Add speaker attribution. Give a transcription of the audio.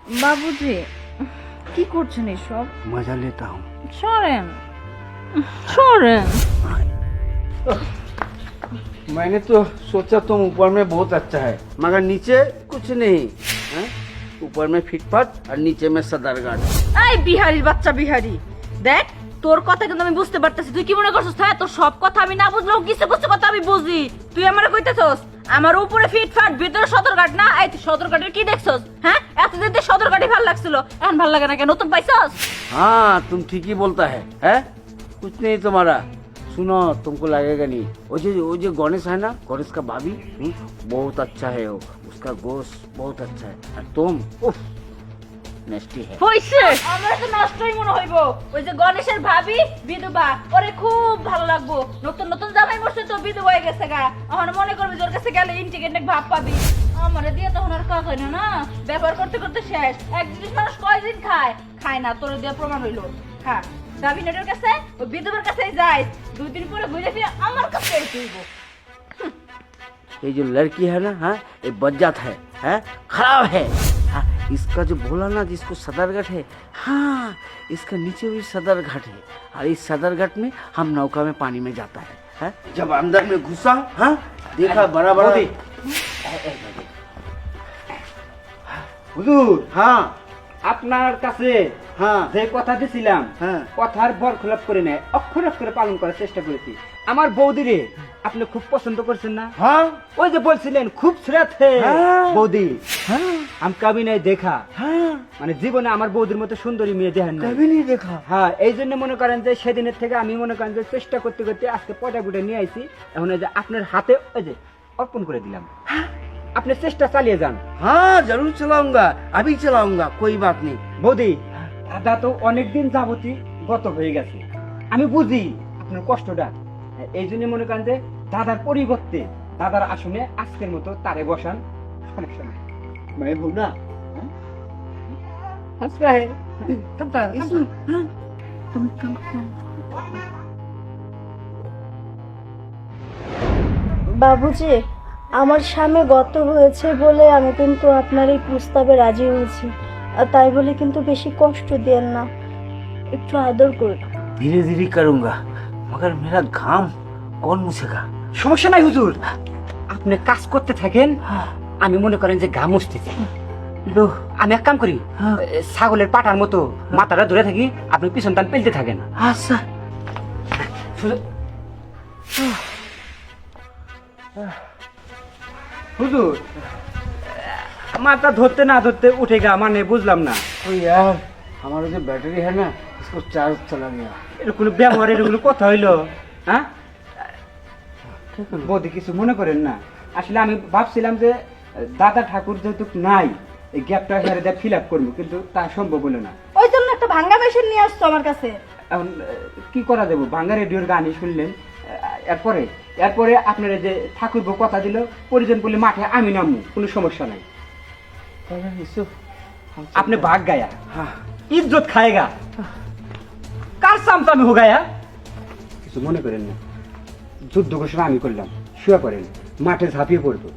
Speaker 1: বাবুজি কি করছেন এসব?
Speaker 2: मजा लेता हूँ।
Speaker 1: সরেন সরেন।
Speaker 2: मैंने तो सोचा तुम ऊपर में बहुत अच्छा है मगर नीचे कुछ नहीं है? ऊपर में फिटफाट और नीचे में सदरघाट।
Speaker 1: এই বিহারির বাচ্চা বিহারি, দেখ তোর কথা কিন্তু আমি বুঝতে পারতেছি। তুই কি মনে করছিস হ্যাঁ তোর সব কথা আমি না বুঝলেও কিছু কিছু কথা আমি বুঝি। তুই আমারে কইতেছস আমার উপরে ফিটফাট ভিতরে সদরঘাট না? এই তুই সদরঘাটের কি দেখছস? হ্যাঁ এতদিন তো সদরঘাটই ভালো লাগছিল, এখন ভালো লাগে না কেন? নতুন পাইছস?
Speaker 2: हाँ तुम ठीक ही बोलता है कुछ नहीं तुम्हारा। सुनो तुमको लगेगा नहीं वो जो गणेश है ना, गणेश का भाभी बहुत अच्छा है वो, उसका गोश्त बहुत अच्छा है और तुम उफ नेस्टी है।
Speaker 1: হইছে আমার তো নষ্টই মনে হইব। ওই যে গণেশের ভাবি বিধবা, ওরে খুব ভালো লাগবো। নতুন নতুন জামাই মরছে তো বিধবা হয়ে গেছে গা। আমার মনে করবি তোর কাছে গেলে ইন্টিগ্রেটেড ভাব পাবি। আমারে দিয়ে তখন আর কাজ হয় না, না ব্যবহার করতে করতে শেষ। এক জিনিস মানুষ কয়দিন খায় খায় না, তোর দিয়ে প্রমাণ হইলো। খা দাবিনেটের কাছে ওই বিধবার কাছেই যাই, 2 দিন পরে ঘুরে ফিরে আমার কাছে এসেইব।
Speaker 2: ये जो लड़की है ना, हाँ ये बज्जात है खराब है। हाँ इसका जो बोला ना जिसको सदरघाट है, हाँ इसका नीचे भी सदरघाट है और इस सदरघाट में हम नौका में पानी में जाता है जब अंदर में घुसा हाँ देखा बड़ा बड़ा
Speaker 3: হুজুর
Speaker 2: हाँ
Speaker 3: আপনার কাছে
Speaker 2: হ্যাঁ
Speaker 3: যে কথা দিছিলাম
Speaker 2: হ্যাঁ
Speaker 3: কথার বরখলাপ করে নেয় অক্ষর অক্ষরে পালন করার চেষ্টা করেছি। আমার বৌদিরে আপনি খুব পছন্দ করছেন না?
Speaker 2: हाँ
Speaker 3: ওই যে বলছিলেন খুব শ্রেত হে
Speaker 2: হ্যাঁ।
Speaker 3: বৌদি,
Speaker 2: हाँ
Speaker 3: আমি কবি নাই দেখা,
Speaker 2: हाँ
Speaker 3: মানে জীবনে আমার বৌদির মতো সুন্দরী মেয়ে দেখেন না।
Speaker 2: कभी नहीं देखा।
Speaker 3: হ্যাঁ এই জন্য মনে করেন যে সেদিনের থেকে আমি মনে করেন যে চেষ্টা করতে করতে আজকে পটা গুটে নিয়ে আইছি। এখন এই যে আপনার হাতে ওই যে অর্পণ করে দিলাম, আপনি চেষ্টা চালিয়ে যান।
Speaker 2: हाँ जरूर चलाऊंगा, अभी चलाऊंगा, कोई बात नहीं।
Speaker 3: বৌদি দাদা তো অনেকদিন যাবতই গত হয়ে গেছে, আমি বুঝি আপনার কষ্টটা। এই জন্য মনে করেন যে দাদার পরিবর্তে দাদার আসনে আজকের মতো তারে বসান, সমস্যা নেই।
Speaker 2: मैं हूँ ना।
Speaker 3: হাসরা হে
Speaker 4: বাবুজি, আমার স্বামী গত হয়েছে বলে আমি কিন্তু আপনার এই প্রস্তাবে রাজি হয়েছি। আর তাই বলে কিন্তু বেশি কষ্ট দেন না, একটু আদর করুন।
Speaker 2: धीरे धीरे करूंगा मगर मेरा घाम कौन मुछेगा।
Speaker 3: সমস্যা নাই হুজুর, আপনি কাজ করতে থাকেন, আমি মনে করেন যে ঘাম মুছতেছি।
Speaker 2: लो
Speaker 3: আমি এক কাম করি,
Speaker 2: হ্যাঁ।
Speaker 3: ছাগলের পাটার মতো মাথাটা ধরে থাকি, আপনি পিছন টান পেলতে থাকেন।
Speaker 2: आशा
Speaker 3: হুজুর মাথা ধরতে না ধরতে উঠে গা, মানে বুঝলাম না।
Speaker 2: तो यार हमारा जो बैटरी है ना इसको चार्ज चला गया।
Speaker 3: এরকম ব্যবহার এরকম কথা হইলো? হ্যাঁ বৌদি কিছু মনে করেন না, আসলে আমি ভাবছিলাম যে দাদা ঠাকুর যেহেতু নাই এই গ্যাপটা হেরে দিয়ে ফিল আপ করবো, কিন্তু তা সম্ভব হলো না।
Speaker 4: ওই জন্য একটা ভাঙ্গা মেশিন নিয়ে আসছো আমার কাছে।
Speaker 3: এখন কি করা যাবো, বাংলা রেডিওর গানই শুনলেন। এরপরে এরপরে আপনার যে ঠাকুর বউ কথা দিল পরিজন বলে মাঠে আমি নামবো, কোনো সমস্যা নাই। আপনি ভাগ গায়া,
Speaker 2: हाँ
Speaker 3: ইজ্জত খায়গা, কার চামচা আমি হো গায়া। কিছু মনে করেন না, যুদ্ধ ঘোষণা আমি করলাম, শুয়ে পড়েন, মাঠে ঝাঁপিয়ে পড়বো।